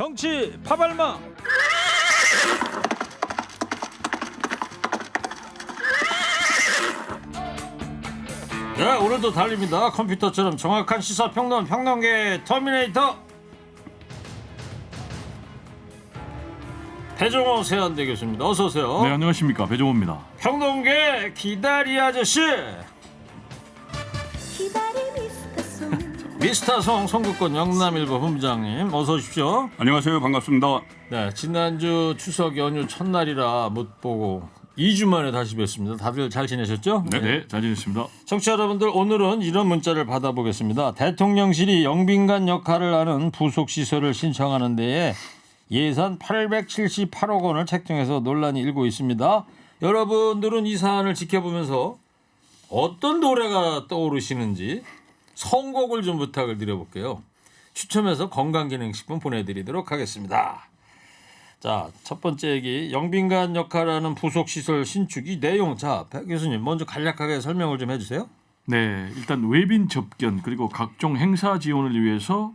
정치 파발마. 네, 오늘도 달립니다. 컴퓨터처럼 정확한 시사 평론 평론계 터미네이터 배종호 세한대 교수입니다. 어서 오세요. 네, 안녕하십니까, 배종호입니다. 평론계 기다리 아저씨 미스터송 송국권 영남일보 본부장님 어서 오십시오. 안녕하세요, 반갑습니다. 네, 지난주 추석 연휴 첫날이라 못 보고 2주 만에 다시 뵙습니다. 다들 잘 지내셨죠? 네, 잘 지냈습니다. 청취자 여러분들, 오늘은 이런 문자를 받아보겠습니다. 대통령실이 영빈관 역할을 하는 부속시설을 신청하는 데에 예산 878억 원을 책정해서 논란이 일고 있습니다. 여러분들은 이 사안을 지켜보면서 어떤 노래가 떠오르시는지 선곡을 좀 부탁을 드려볼게요. 추첨해서 건강기능식품 보내드리도록 하겠습니다. 자, 첫 번째 얘기, 영빈관 역할을 하는 부속시설 신축이 내용. 자, 백 교수님 먼저 간략하게 설명을 좀 해주세요. 네, 일단 외빈 접견 그리고 각종 행사 지원을 위해서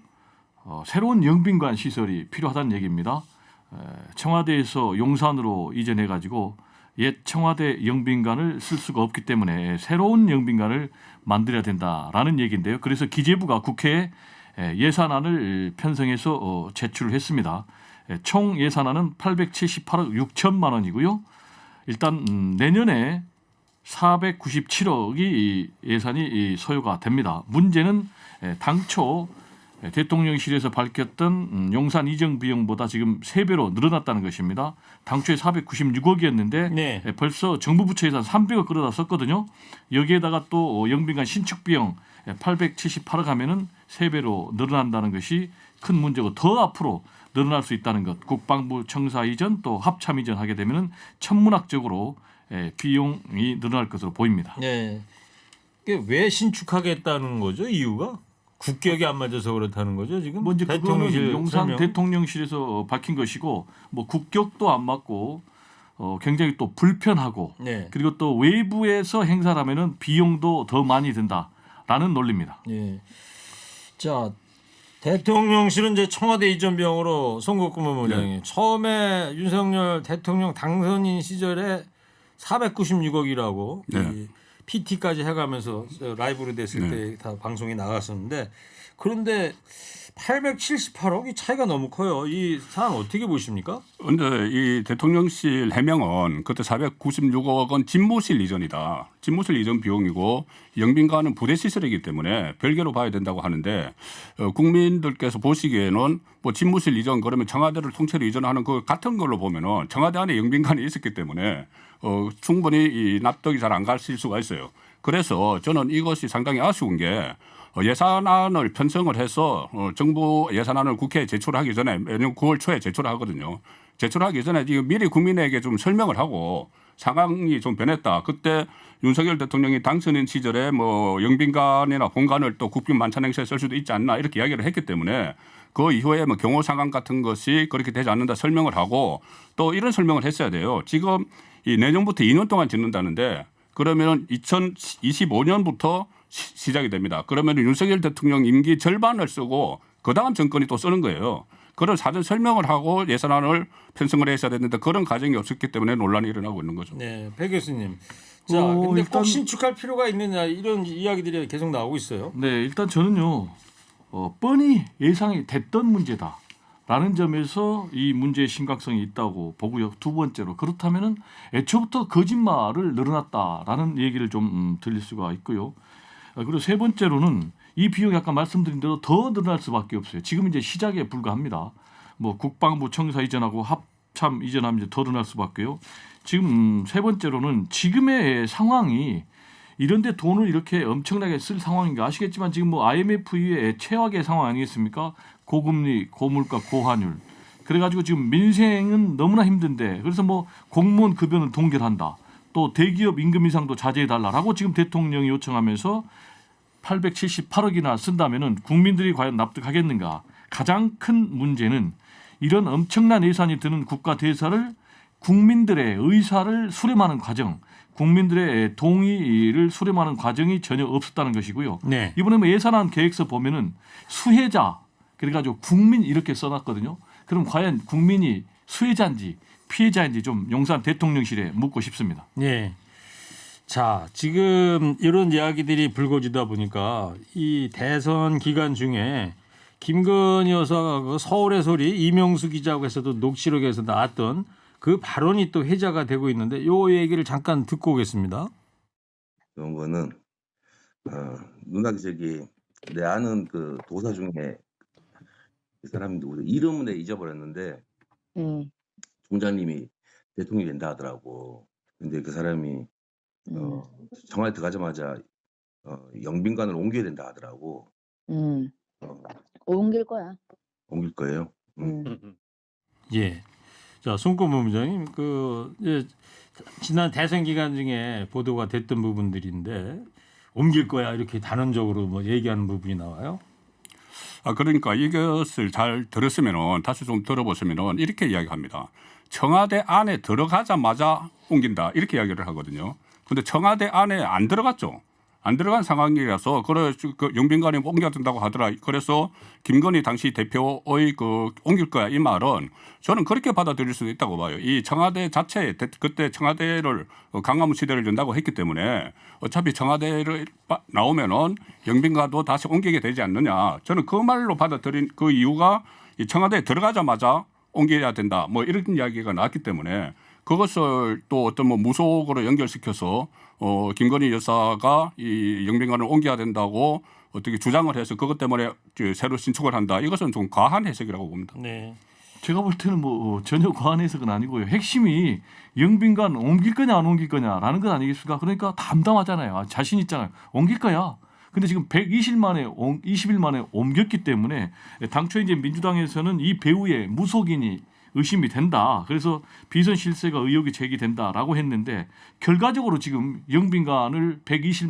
새로운 영빈관 시설이 필요하다는 얘기입니다. 청와대에서 용산으로 이전해가지고 옛 청와대 영빈관을 쓸 수가 없기 때문에 새로운 영빈관을 만들어야 된다라는 얘기인데요. 그래서 기재부가 국회에 예산안을 편성해서 제출을 했습니다. 총 예산안은 878억 6천만 원이고요. 일단 내년에 497억이 예산이 소요가 됩니다. 문제는 당초 대통령실에서 밝혔던 용산 이전 비용보다 지금 3배로 늘어났다는 것입니다. 당초에 496억이었는데 네. 벌써 정부 부처 예산 300억 끌어다 썼거든요. 여기에다가 또 영빈관 신축 비용 878억 하면은 3배로 늘어난다는 것이 큰 문제고, 더 앞으로 늘어날 수 있다는 것. 국방부 청사 이전 또 합참 이전 하게 되면은 천문학적으로 비용이 늘어날 것으로 보입니다. 네. 이게 왜 신축하겠다는 거죠? 이유가? 국격이 안 맞아서 그렇다는 거죠, 지금? 먼저 대통령실 용산 설명. 대통령실에서 밝힌 것이고, 뭐 국격도 안 맞고 굉장히 또 불편하고, 네. 그리고 또 외부에서 행사를 하면은 비용도 더 많이 든다라는 논리입니다. 네. 자, 대통령실은 이제 청와대 이전 비용으로 송국근 본부장님, 처음에 윤석열 대통령 당선인 시절에 496억이라고 이 PT까지 해가면서 라이브로 됐을 때 다 방송이 나갔었는데, 그런데 878억이 차이가 너무 커요. 이 사안 어떻게 보십니까? 근데 이 대통령실 해명은 그때 496억 원 집무실 이전이다. 집무실 이전 비용이고 영빈관은 부대 시설이기 때문에 별개로 봐야 된다고 하는데, 국민들께서 보시기에는 뭐 집무실 이전 그러면 청와대를 통째로 이전하는 그 같은 걸로 보면은 청와대 안에 영빈관이 있었기 때문에 충분히 이 납득이 잘 안 가실 수가 있어요. 그래서 저는 이것이 상당히 아쉬운 게, 예산안을 편성을 해서 정부 예산안을 국회에 제출하기 전에 매년 9월 초에 제출하거든요. 제출하기 전에 지금 미리 국민에게 좀 설명을 하고 상황이 좀 변했다. 그때 윤석열 대통령이 당선인 시절에 뭐 영빈관이나 본관을 또 국빈 만찬 행사에 쓸 수도 있지 않나 이렇게 이야기를 했기 때문에 그 이후에 뭐 경호 상황 같은 것이 그렇게 되지 않는다 설명을 하고, 또 이런 설명을 했어야 돼요. 지금 이 내년부터 2년 동안 짓는다는데, 그러면 2025년부터 시작이 됩니다. 그러면 윤석열 대통령 임기 절반을 쓰고 그 다음 정권이 또 쓰는 거예요. 그런 사전 설명을 하고 예산안을 편성을 했어야 됐는데 그런 과정이 없었기 때문에 논란이 일어나고 있는 거죠. 네, 백 교수님. 자, 근데 일단 꼭 신축할 필요가 있느냐 이런 이야기들이 계속 나오고 있어요. 네, 일단 저는요, 뻔히 예상이 됐던 문제다라는 점에서 이 문제의 심각성이 있다고 보고요. 두 번째로, 그렇다면은 애초부터 거짓말을 늘어났다라는 얘기를 좀 드릴 수가 있고요. 그리고 세 번째로는 이 비용이 아까 말씀드린 대로 더 늘어날 수밖에 없어요. 지금 이제 시작에 불과합니다. 뭐 국방부 청사 이전하고 합참 이전하면 이제 더 늘어날 수밖에요. 지금 세 번째로는 지금의 상황이 이런데 돈을 이렇게 엄청나게 쓸 상황인가 아시겠지만, 지금 뭐 IMF 이후에 최악의 상황 아니겠습니까? 고금리, 고물가, 고환율. 그래가지고 지금 민생은 너무나 힘든데, 그래서 뭐 공무원 급여는 동결한다. 또 대기업 임금 인상도 자제해달라고 지금 대통령이 요청하면서 878억이나 쓴다면은 국민들이 과연 납득하겠는가? 가장 큰 문제는 이런 엄청난 예산이 드는 국가 대사를 국민들의 의사를 수렴하는 과정, 국민들의 동의를 수렴하는 과정이 전혀 없었다는 것이고요. 네. 이번에 뭐 예산안 계획서 보면은 수혜자, 그래가지고 국민 이렇게 써놨거든요. 그럼 과연 국민이 수혜자인지 피해자인지 좀 용산 대통령실에 묻고 싶습니다. 예. 자, 지금 이런 이야기들이 불거지다 보니까 이 대선 기간 중에 김건희 여사가 그 서울의 소리 이명수 기자하고서도 녹취록에서 나왔던 그 발언이 또 회자가 되고 있는데 요 얘기를 잠깐 듣고 오겠습니다. 그런 거는 누나 저기 내 아는 그 도사 중에 그 사람이 누구죠? 이름은 내가 잊어버렸는데 총장님이 대통령이 된다 하더라고. 근데 그 사람이 청와대 들어가자마자 영빈관을 옮겨야 된다 하더라고. 옮길 거야. 옮길 거예요. 예. 자, 손꼽 본부장님, 지난 대선 기간 중에 보도가 됐던 부분들인데 옮길 거야 이렇게 단언적으로 뭐 얘기하는 부분이 나와요. 그러니까 이것을 잘 들었으면은 다시 좀 들어보시면은 이렇게 이야기합니다. 청와대 안에 들어가자마자 옮긴다 이렇게 이야기를 하거든요. 근데 청와대 안에 안 들어갔죠. 안 들어간 상황이라서 그 영빈관에 옮겨야 된다고 하더라. 그래서 김건희 당시 대표의 그 옮길 거야 이 말은 저는 그렇게 받아들일 수도 있다고 봐요. 이 청와대 자체에 그때 청와대를 강화문 시대를 연다고 했기 때문에 어차피 청와대를 나오면은 영빈관도 다시 옮기게 되지 않느냐. 저는 그 말로 받아들인 그 이유가 이 청와대에 들어가자마자 옮겨야 된다. 뭐 이런 이야기가 나왔기 때문에 그것을 또 어떤 뭐 무속으로 연결시켜서 김건희 여사가 이 영빈관을 옮겨야 된다고 어떻게 주장을 해서 그것 때문에 새로 신축을 한다. 이것은 좀 과한 해석이라고 봅니다. 네. 제가 볼 때는 뭐 전혀 과한 해석은 아니고요. 핵심이 영빈관 옮길 거냐 안 옮길 거냐라는 것 아니겠습니까? 그러니까 담담하잖아요. 자신 있잖아요. 옮길 거야. 근데 지금 20일 만에 옮겼기 때문에 당초 이제 민주당에서는 이 배우의 무속인이 의심이 된다. 그래서 비선 실세가 의혹이 제기된다라고 했는데 결과적으로 지금 영빈관을 20일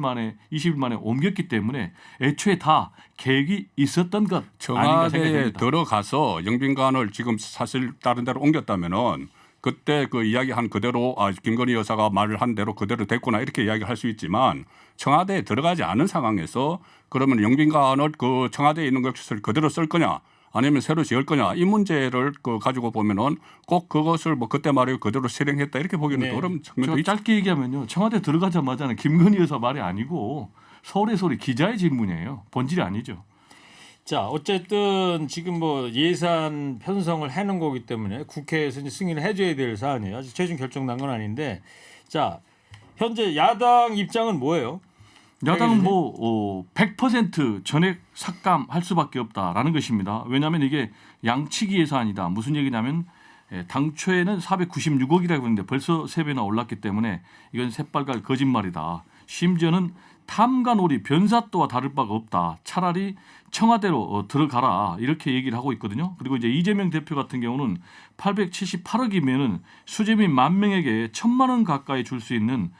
만에 옮겼기 때문에 애초에 다 계획이 있었던 것 아닌가 청와대에 생각됩니다. 들어가서 영빈관을 지금 사실 다른 데로 옮겼다면은 그때 그 이야기한 그대로 김건희 여사가 말을 한 대로 그대로 됐구나 이렇게 이야기할 수 있지만 청와대에 들어가지 않은 상황에서 그러면 영빈관을 그 청와대에 있는 것을 그대로 쓸 거냐 아니면 새로 지을 거냐 이 문제를 가지고 보면은 꼭 그것을 뭐 그때 말이 그대로 실행했다 이렇게 보기는 네. 어려운 제가 측면도 있죠. 짧게 얘기하면요. 청와대 들어가자마자는 김건희 여사 말이 아니고 서울의 소리 기자의 질문이에요. 본질이 아니죠. 자, 어쨌든 지금 뭐 예산 편성을 해놓은 거기 때문에 국회에서 이제 승인을 해줘야 될 사안이에요. 아직 최종 결정 난 건 아닌데, 자, 현재 야당 입장은 뭐예요? 야당은 뭐 100% 전액 삭감할 수밖에 없다라는 것입니다. 왜냐하면 이게 양치기 예산이다. 무슨 얘기냐면 당초에는 496억이라고 했는데 벌써 3배나 올랐기 때문에 이건 새빨간 거짓말이다. 심지어는 탐관오리 변사또와 다를 바가 없다. 차라리 청와대로 들어가라 이렇게 얘기를 하고 있거든요. 그리고 이제 이재명 대표 같은 경우는 878억이면은 수재민 10,000명에게 1,000만 원 가까이 줄 수 있는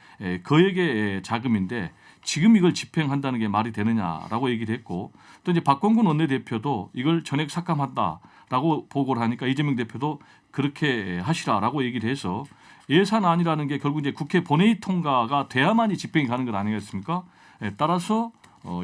거액의 자금인데 지금 이걸 집행한다는 게 말이 되느냐라고 얘기를 했고 또 이제 박광근 원내대표도 이걸 전액 삭감한다라고 보고를 하니까 이재명 대표도 그렇게 하시라라고 얘기를 해서 예산안이라는 게 결국 이제 국회 본회의 통과가 돼야만이 집행이 가는 것 아니겠습니까? 따라서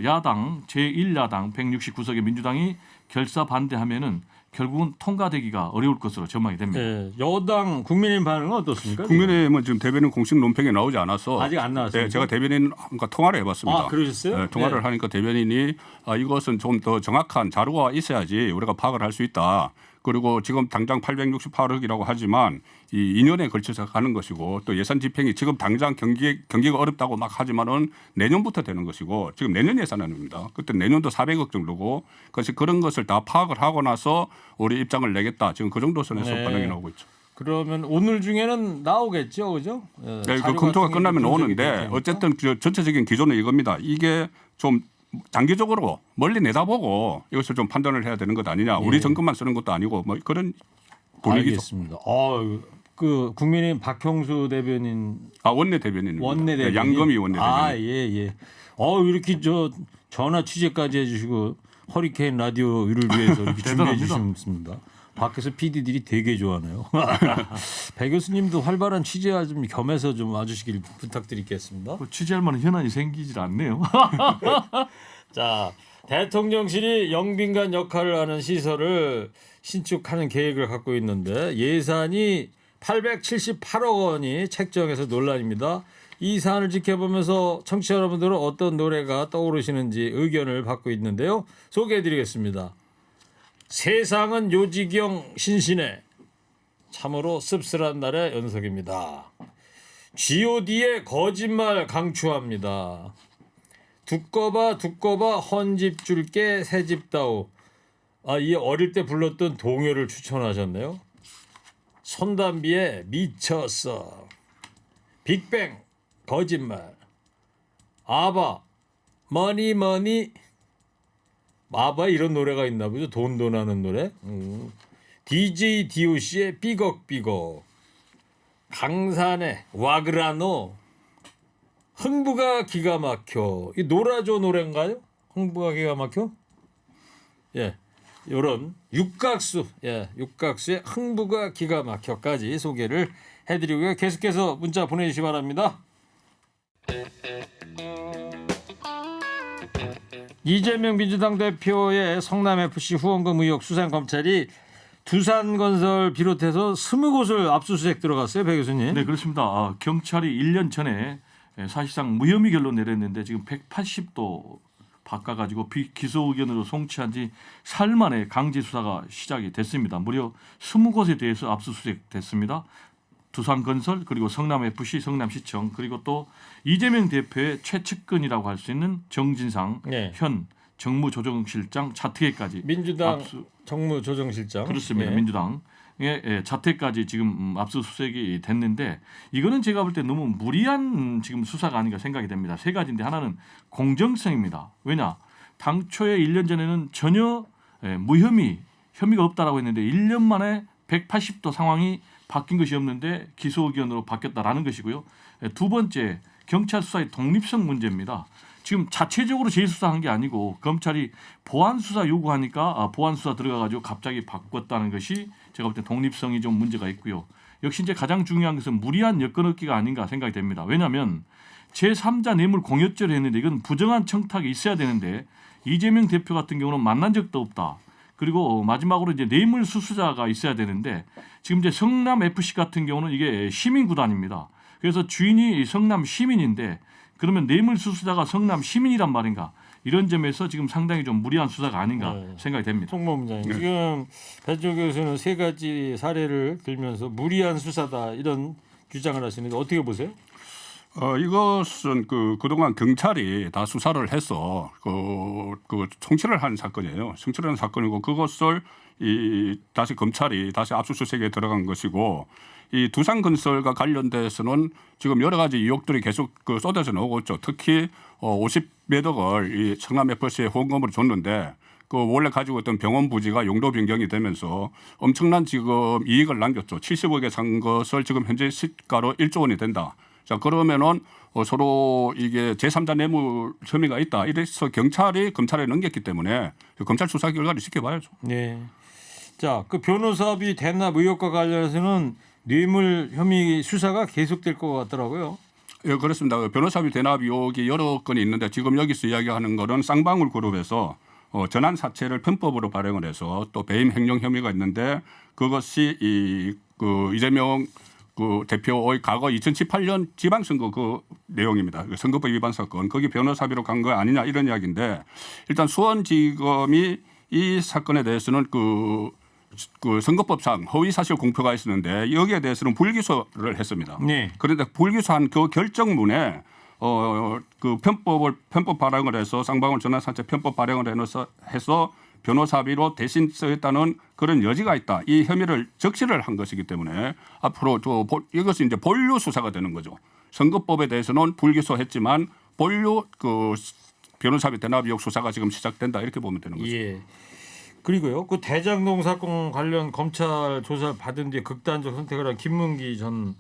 야당 제1야당 169석의 민주당이 결사 반대하면은 결국은 통과되기가 어려울 것으로 전망이 됩니다. 네, 여당 국민의힘 반응은 어떻습니까? 국민의힘은 지금 대변인 공식 논평에 나오지 않아서 아직 안 나왔습니다. 네, 제가 대변인과 통화를 해봤습니다. 아, 그러셨어요? 네, 통화를 네. 하니까 대변인이 이것은 좀 더 정확한 자료가 있어야지 우리가 파악을 할 수 있다. 그리고 지금 당장 868억이라고 하지만 이 2년에 걸쳐서 가는 것이고 또 예산 집행이 지금 당장 경기가 어렵다고 막 하지만은 내년부터 되는 것이고 지금 내년 예산안입니다. 그때 내년도 400억 정도고 그래서 그런 것을 다 파악을 하고 나서 우리 입장을 내겠다. 지금 그 정도 선에서 네. 반응이 나오고 있죠. 그러면 오늘 중에는 나오겠죠, 그죠? 네, 그 자료가 검토가 충분히 끝나면 분석이 오는데 될 테니까. 어쨌든 그 전체적인 기조는 이겁니다. 이게 좀 장기적으로 멀리 내다보고 이것을 좀 판단을 해야 되는 것 아니냐. 예. 우리 정권만 쓰는 것도 아니고 뭐 그런 분위기죠. 알겠습니다. 그 국민의힘 박형수 대변인 원내 대변인입니다. 원내 대변인 양금희 원내 대변인. 아, 예. 이렇게 전화 취재까지 해주시고 허리케인 라디오를 위해서 이렇게 준비해 대단합니다. 주셨습니다. 밖에서 PD들이 되게 좋아하네요. 배 교수님도 활발한 취재와 좀 겸해서 좀 와주시길 부탁드리겠습니다. 취재할 만한 현안이 생기질 않네요. 자, 대통령실이 영빈관 역할을 하는 시설을 신축하는 계획을 갖고 있는데 예산이 878억 원이 책정해서 논란입니다. 이 사안을 지켜보면서 청취자 여러분들은 어떤 노래가 떠오르시는지 의견을 받고 있는데요. 소개해드리겠습니다. 세상은 요지경 신신해. 참으로 씁쓸한 날의 연속입니다. G.O.D의 거짓말 강추합니다. 두꺼봐 두꺼봐 헌집 줄게 새집 다오. 이 어릴 때 불렀던 동요를 추천하셨네요. 손담비의 미쳤어. 빅뱅 거짓말. 아바 머니 머니. 아바 이런 노래가 있나 보죠. 돈 하는 노래. DJ DOC의 삐걱삐걱. 강산의 와그라노. 흥부가 기가 막혀. 이 노라조 노래인가요? 흥부가 기가 막혀? 예. 요런 육각수. 예. 육각수의 흥부가 기가 막혀까지 소개를 해 드리고요. 계속해서 문자 보내 주시기 바랍니다. 이재명 민주당 대표의 성남FC 후원금 의혹 수사검찰이 두산건설 비롯해서 20곳을 압수수색 들어갔어요. 배 교수님. 네, 그렇습니다. 경찰이 1년 전에 사실상 무혐의 결론 내렸는데 지금 180도 바꿔가지고 기소 의견으로 송치한 지 사흘 만에 강제 수사가 시작이 됐습니다. 무려 20곳에 대해서 압수수색 됐습니다. 두산건설 그리고 성남FC 성남시청 그리고 또 이재명 대표의 최측근이라고 할 수 있는 정진상 네. 현 정무조정실장 자택에까지 민주당 정무조정실장. 그렇습니다. 예. 민주당의 자택까지 지금 압수수색이 됐는데 이거는 제가 볼 때 너무 무리한 지금 수사가 아닌가 생각이 됩니다. 세 가지인데 하나는 공정성입니다. 왜냐 당초에 1년 전에는 전혀 혐의가 없다라고 했는데 1년 만에 180도 상황이 바뀐 것이 없는데 기소 의견으로 바뀌었다라는 것이고요. 두 번째 경찰 수사의 독립성 문제입니다. 지금 자체적으로 재수사한 게 아니고 검찰이 보안 수사 요구하니까 보안 수사 들어가가지고 갑자기 바꿨다는 것이 제가 볼 때 독립성이 좀 문제가 있고요. 역시 이제 가장 중요한 것은 무리한 여건 얻기가 아닌가 생각이 됩니다. 왜냐하면 제3자 뇌물 공여죄를 했는데 이건 부정한 청탁이 있어야 되는데 이재명 대표 같은 경우는 만난 적도 없다. 그리고 마지막으로 이제 뇌물 수수자가 있어야 되는데 지금 이제 성남 FC 같은 경우는 이게 시민 구단입니다. 그래서 주인이 성남 시민인데 그러면 뇌물 수수자가 성남 시민이란 말인가? 이런 점에서 지금 상당히 좀 무리한 수사가 아닌가 생각이 됩니다. 총무부장님 지금 배철 교수는 세 가지 사례를 들면서 무리한 수사다 이런 주장을 하시는데 어떻게 보세요? 이것은 그동안 경찰이 다 수사를 해서 그 송치를 한 사건이에요. 송치를 한 사건이고 그것을 다시 검찰이 다시 압수수색에 들어간 것이고 이 두산건설과 관련돼서는 지금 여러 가지 의혹들이 계속 쏟아져 나오고 있죠. 특히 50몇 억을 이 성남FC에 후원금으로 줬는데 원래 가지고 있던 병원 부지가 용도 변경이 되면서 엄청난 지금 이익을 남겼죠. 70억에 산 것을 지금 현재 시가로 1조 원이 된다. 자 그러면은 서로 이게 제3자 뇌물 혐의가 있다. 이래서 경찰이 검찰에 넘겼기 때문에 검찰 수사 결과를 지켜봐야죠. 네. 자, 그 변호사비 대납 의혹과 관련해서는 뇌물 혐의 수사가 계속될 것 같더라고요. 예, 그렇습니다. 변호사비 대납 의혹이 여러 건이 있는데 지금 여기서 이야기하는 거는 쌍방울 그룹에서 전환 사채를 편법으로 발행을 해서 또 배임 횡령 혐의가 있는데 그것이 이재명 대표의 과거 2018년 지방선거 그 내용입니다. 선거법 위반 사건 거기 변호사비로 간 거 아니냐 이런 이야기인데 일단 수원지검이 이 사건에 대해서는 선거법상 허위사실 공표가 있었는데 여기에 대해서는 불기소를 했습니다. 네. 그런데 불기소한 그 결정문에 편법 발행을 해서 쌍방울 전환사채 편법 발행을 해서 변호사비로 대신 쓰였다는 그런 여지가 있다. 이 혐의를 적시를 한 것이기 때문에 앞으로 이것이 이제 본류 수사가 되는 거죠. 선거법에 대해서는 불기소했지만 본류 변호사비 대납 의혹 수사가 지금 시작된다 이렇게 보면 되는 거죠. 예. 그리고요, 그 대장동 사건 관련 검찰 조사를 받은 뒤에 극단적 선택을 한 김문기 전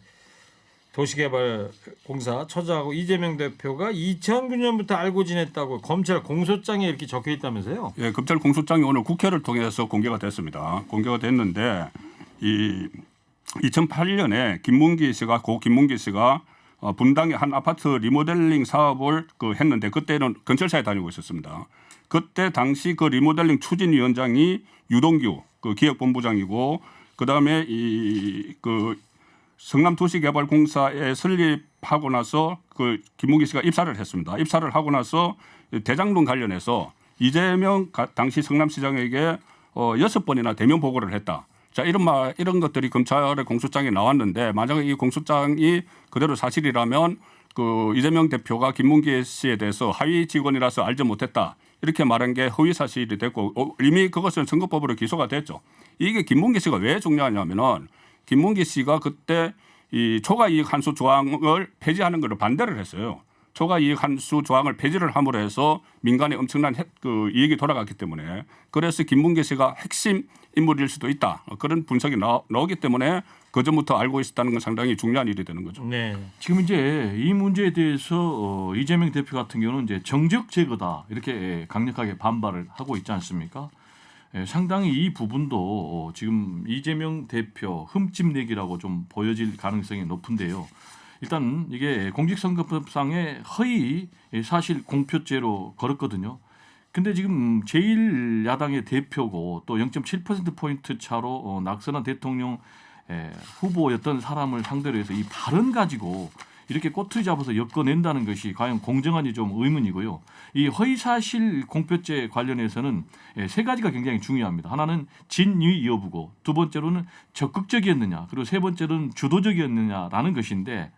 도시개발공사 처장하고 이재명 대표가 2009년부터 알고 지냈다고 검찰 공소장에 이렇게 적혀 있다면서요? 예, 검찰 공소장이 오늘 국회를 통해서 공개가 됐습니다. 공개가 됐는데 2008년에 김문기 씨가 분당의 한 아파트 리모델링 사업을 했는데 그때는 건설사에 다니고 있었습니다. 그때 당시 그 리모델링 추진위원장이 유동규 그 기획본부장이고 그다음에 그 성남도시개발공사에 설립하고 나서 그 김문기 씨가 입사를 했습니다. 입사를 하고 나서 대장동 관련해서 이재명 당시 성남시장에게 6번이나 대면 보고를 했다. 자, 이런 것들이 검찰의 공소장에 나왔는데 만약에 이 공소장이 그대로 사실이라면 그 이재명 대표가 김문기 씨에 대해서 하위 직원이라서 알지 못했다. 이렇게 말한 게 허위 사실이 됐고 이미 그것은 선거법으로 기소가 됐죠. 이게 김문기 씨가 왜 중요하냐면은 김문기 씨가 그때 이 초과이익 환수 조항을 폐지하는 것을 반대를 했어요. 초과이익 환수 조항을 폐지를 함으로 해서 민간에 엄청난 그 이익이 돌아갔기 때문에 그래서 김문기 씨가 핵심 인물일 수도 있다. 그런 분석이 나오기 때문에 그전부터 알고 있었다는 건 상당히 중요한 일이 되는 거죠. 네. 지금 이제 이 문제에 대해서 이재명 대표 같은 경우는 이제 정적 제거다 이렇게 강력하게 반발을 하고 있지 않습니까? 상당히 이 부분도 지금 이재명 대표 흠집 내기라고 좀 보여질 가능성이 높은데요. 일단 이게 공직선거법상의 허위 사실 공표죄로 걸었거든요. 근데 지금 제1야당의 대표고 또 0.7%포인트 차로 낙선한 대통령 후보였던 사람을 상대로 해서 이 발언 가지고 이렇게 꼬투리 잡아서 엮어낸다는 것이 과연 공정한지 좀 의문이고요. 이 허위사실 공표죄 관련해서는 세 가지가 굉장히 중요합니다. 하나는 진위 여부고 두 번째로는 적극적이었느냐 그리고 세 번째로는 주도적이었느냐라는 것인데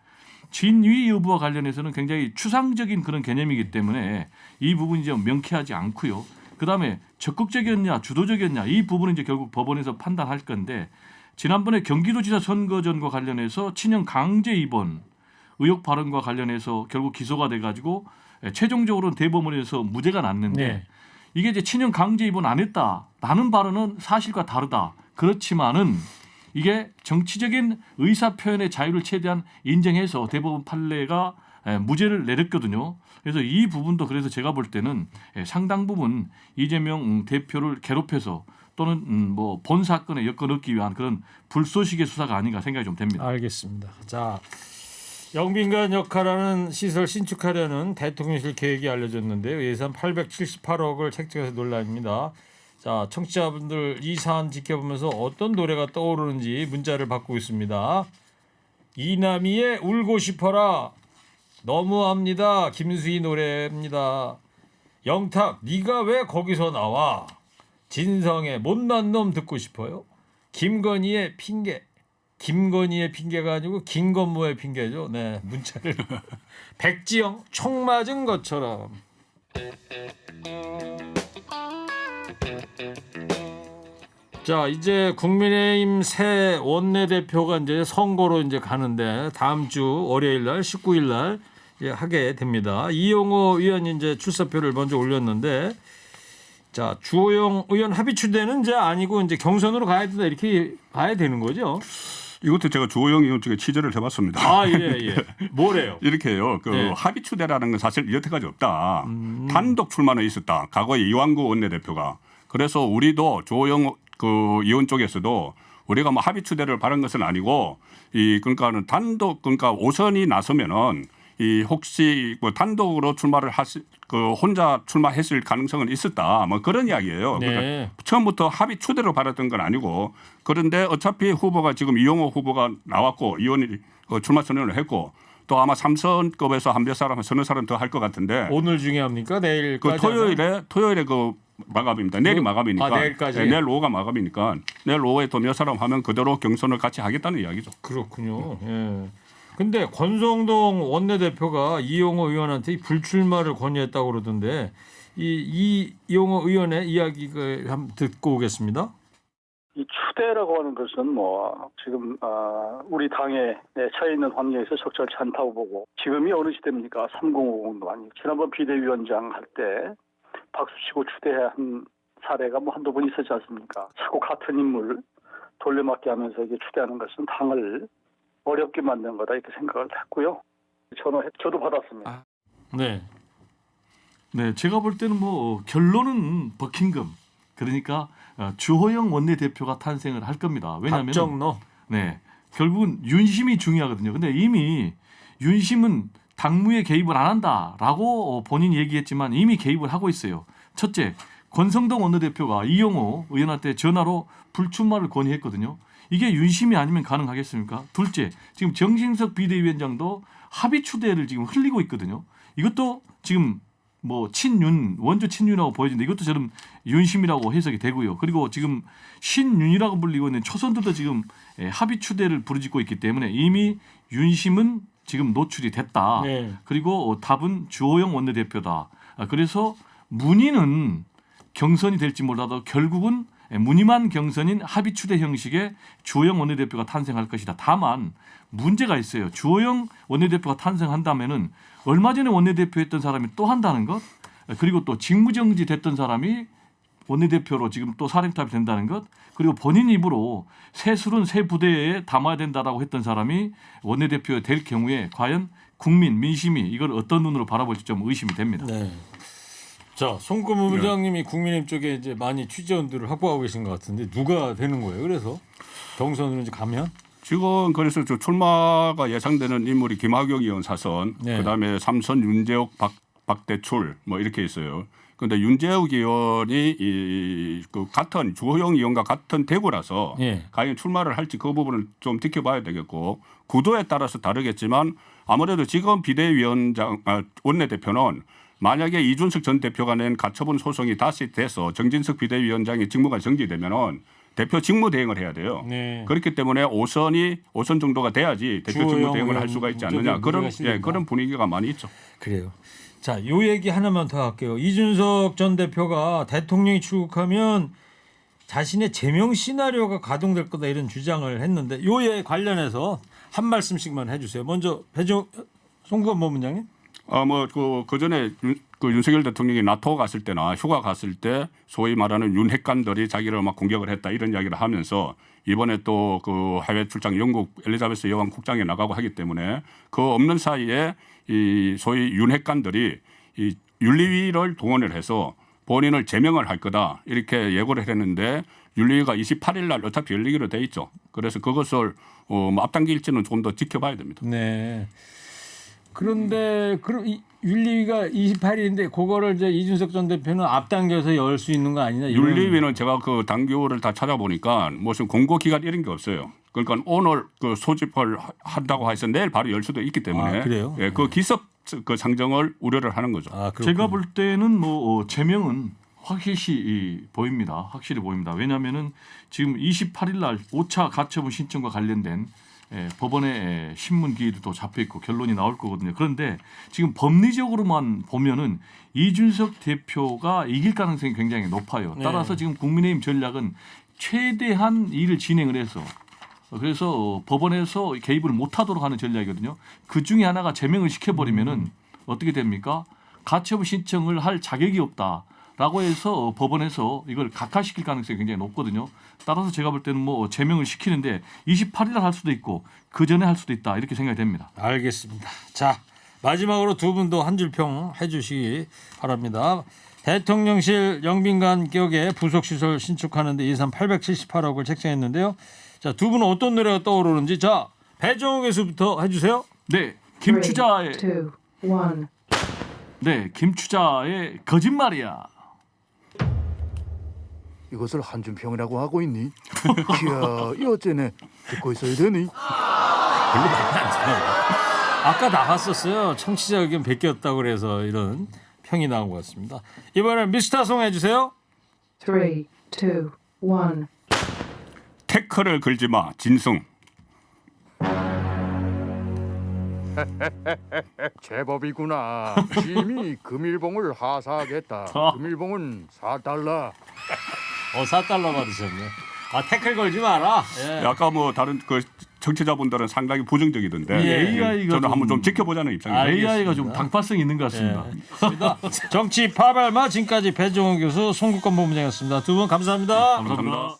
진위 여부와 관련해서는 굉장히 추상적인 그런 개념이기 때문에 이 부분이 좀 명쾌하지 않고요. 그다음에 적극적이었냐 주도적이었냐 이 부분은 이제 결국 법원에서 판단할 건데 지난번에 경기도지사 선거전과 관련해서 친형 강제 입원 의혹 발언과 관련해서 결국 기소가 돼가지고 최종적으로는 대법원에서 무죄가 났는데 네. 이게 이제 친형 강제 입원 안 했다라는 발언은 사실과 다르다. 그렇지만은 이게 정치적인 의사 표현의 자유를 최대한 인정해서 대법원 판례가 무죄를 내렸거든요. 그래서 이 부분도 그래서 제가 볼 때는 상당 부분 이재명 대표를 괴롭혀서 또는 뭐 본 사건에 엮어넣기 위한 그런 불쏘시개 수사가 아닌가 생각이 좀 됩니다. 알겠습니다. 자, 영빈관 역할하는 시설 신축하려는 대통령실 계획이 알려졌는데요. 예산 878억을 책정해서 논란입니다. 자, 청취자분들 이 사안 지켜보면서 어떤 노래가 떠오르는지 문자를 받고 있습니다. 이남희의 울고 싶어라 너무합니다. 김수희 노래입니다. 영탁 네가 왜 거기서 나와? 진성의 못난 놈 듣고 싶어요. 김건희의 핑계. 김건희의 핑계가 아니고 김건모의 핑계죠. 네, 문자를 백지영 총 맞은 것처럼. 자, 이제 국민의힘 새 원내대표가 이제 선거로 이제 가는데 다음 주 월요일 날 19일 날 하게 됩니다. 이용호 의원이 이제 출사표를 먼저 올렸는데 자, 주호영 의원 합의 추대는 이제 아니고 이제 경선으로 가야 된다 이렇게 봐야 되는 거죠. 이것도 제가 주호영 의원 쪽에 취재를 해봤습니다. 아, 예, 예. 뭐래요? 이렇게요. 그 네. 합의 추대라는 건 사실 여태까지 없다. 단독 출마는 있었다. 과거에 이완구 원내대표가. 그래서 우리도 주호영 그 의원 쪽에서도 우리가 뭐 합의 추대를 바란 것은 아니고 그러니까는 단독 그러니까 5선이 나서면은 혹시 뭐 단독으로 출마를 혼자 출마했을 가능성은 있었다. 뭐 그런 이야기예요. 네. 그러니까 처음부터 합의 추대로 바랐던 건 아니고 그런데 어차피 후보가 지금 이용호 후보가 나왔고 의원이 출마 선언을 했고 또 아마 3선급에서 한 몇 사람 서너 사람 더 할 것 같은데 오늘 중에 합니까? 내일까지? 그 토요일에 그 마감입니다. 내일이 마감이니까. 내일까지. 네, 내일 오후가 마감이니까 내일 오후에 또 몇 사람 하면 그대로 경선을 같이 하겠다는 이야기죠. 그렇군요. 예. 근데 권성동 원내대표가 이용호 의원한테 불출마를 권유했다고 그러던데 이용호 의원의 이야기 한번 듣고 오겠습니다. 이 추대라고 하는 것은 뭐 지금 우리 당에 처해 있는 환경에서 적절치 않다고 보고 지금이 어느 시대입니까? 3050도 아니고 지난번 비대위원장 할 때 박수치고 추대한 사례가 뭐 한두 번 있었지 않습니까? 자꾸 같은 인물 돌려막기 하면서 이게 추대하는 것은 당을 어렵게 만든 거다 이렇게 생각을 했고요. 저도 받았습니다. 네. 네, 제가 볼 때는 뭐 결론은 버킹엄 그러니까 주호영 원내대표가 탄생을 할 겁니다. 왜냐하면 박정너. 네, 결국은 윤심이 중요하거든요. 근데 이미 윤심은 당무에 개입을 안 한다라고 본인이 얘기했지만 이미 개입을 하고 있어요. 첫째, 권성동 원내대표가 이용호 의원한테 전화로 불출마를 건의했거든요. 이게 윤심이 아니면 가능하겠습니까? 둘째, 지금 정진석 비대위원장도 합의 추대를 지금 흘리고 있거든요. 이것도 지금 뭐 친윤, 원조 친윤이라고 보여지는데 이것도 저는 윤심이라고 해석이 되고요. 그리고 지금 신윤이라고 불리고 있는 초선들도 지금 합의 추대를 부르짖고 있기 때문에 이미 윤심은 지금 노출이 됐다. 네. 그리고 답은 주호영 원내대표다. 그래서 문의는 경선이 될지 몰라도 결국은 무늬만 경선인 합의 추대 형식의 주호영 원내대표가 탄생할 것이다. 다만 문제가 있어요. 주호영 원내대표가 탄생한다면은 얼마 전에 원내대표했던 사람이 또 한다는 것, 그리고 또 직무정지 됐던 사람이 원내대표로 지금 또 사령탑이 된다는 것, 그리고 본인 입으로 새 술은 새 부대에 담아야 된다라고 했던 사람이 원내대표 될 경우에 과연 국민 민심이 이걸 어떤 눈으로 바라볼지 좀 의심이 됩니다. 네. 자, 송금무 부장님이 국민의힘 쪽에 이제 많이 취재원들을 확보하고 계신 것 같은데 누가 되는 거예요? 그래서 경선으로 이제 가면 지금 그래서 저 출마가 예상되는 인물이 김학용 의원 사선, 네. 그다음에 삼선 윤재욱, 박대출 뭐 이렇게 있어요. 그런데 윤재욱 의원이 그 같은 주호영 의원과 같은 대구라서 예. 과연 출마를 할지 그 부분을 좀 지켜봐야 되겠고 구도에 따라서 다르겠지만 아무래도 지금 비대위원장 원내대표는 만약에 이준석 전 대표가 낸 가처분 소송이 다시 돼서 정진석 비대위원장이 직무가 정지되면은 대표 직무 대행을 해야 돼요. 네. 그렇기 때문에 5선 정도가 돼야지 대표 직무 주호영 대행을 할 수가 있지 않느냐. 그런 그런 분위기가 많이 있죠. 그래요. 자, 요 얘기 하나만 더 할게요. 이준석 전 대표가 대통령이 출국하면 자신의 제명 시나리오가 가동될 거다 이런 주장을 했는데 요에 관련해서 한 말씀씩만 해주세요. 먼저 송구원 법무장님. 그 전에 윤석열 대통령이 나토 갔을 때나 휴가 갔을 때 소위 말하는 윤핵관들이 자기를 막 공격을 했다 이런 이야기를 하면서 이번에 또 그 해외 출장 영국 엘리자베스 여왕 국장에 나가고 하기 때문에 그 없는 사이에 이 소위 윤핵관들이 이 윤리위를 동원을 해서 본인을 제명을 할 거다 이렇게 예고를 했는데 윤리위가 28일 날 어차피 열리기로 돼 있죠. 그래서 그것을 앞당길지는 좀 더 지켜봐야 됩니다. 네. 그런데 윤리위가 28일인데 그거를 이제 이준석 전 대표는 앞당겨서 열 수 있는 거 아니냐? 이런. 윤리위는 제가 그 당규를 다 찾아보니까 무슨 공고 기간 이런 게 없어요. 그러니까 오늘 그 소집을 한다고 해서 내일 바로 열 수도 있기 때문에 그래요? 예, 그 기석 그 상정을 우려를 하는 거죠. 제가 볼 때는 뭐 제명은 확실히 보입니다. 확실히 보입니다. 왜냐하면은 지금 28일 날 5차 가처분 신청과 관련된 법원의 신문 기일도 잡혀 있고 결론이 나올 거거든요. 그런데 지금 법리적으로만 보면은 이준석 대표가 이길 가능성이 굉장히 높아요. 따라서 지금 국민의힘 전략은 최대한 일을 진행을 해서 그래서 법원에서 개입을 못하도록 하는 전략이거든요. 그 중에 하나가 제명을 시켜버리면은 어떻게 됩니까? 가처분 신청을 할 자격이 없다라고 해서 법원에서 이걸 각하시킬 가능성이 굉장히 높거든요. 따라서 제가 볼 때는 뭐 제명을 시키는데 28일 날 할 수도 있고 그 전에 할 수도 있다 이렇게 생각이 됩니다. 알겠습니다. 자, 마지막으로 두 분도 한 줄 평 해주시기 바랍니다. 대통령실 영빈관 격의 부속시설 신축하는데 예산 878억을 책정했는데요. 자, 두 분은 어떤 노래가 떠오르는지 자 배정우 교수부터 해주세요. 네, 김추자의 김추자의 거짓말이야. 이것을 한준평이라고 하고 있니? 이야, 이 어째네 듣고 있어야 되니? 아까 나갔었어요. 청취자 의견 베꼈다고 그래서 이런 평이 나온 것 같습니다. 이번엔 미스터송 해주세요. 3, 2, 1. 태클을 걸지 마 진승. 제법이구나. 이미 금일봉을 하사하겠다. 금일봉은 4달러. 4달러 받으셨네. 태클 걸지 마라. 예. 아까 뭐 다른 그 정치자분들은 상당히 부정적이던데 AI가 저는 한번 좀 지켜보자는 입장입니다. AI가 좀 당파성이 있는 것 같습니다. 정치 파발마 지금까지 배정우 교수 송국권 본부장이었습니다. 두 분 감사합니다. 감사합니다.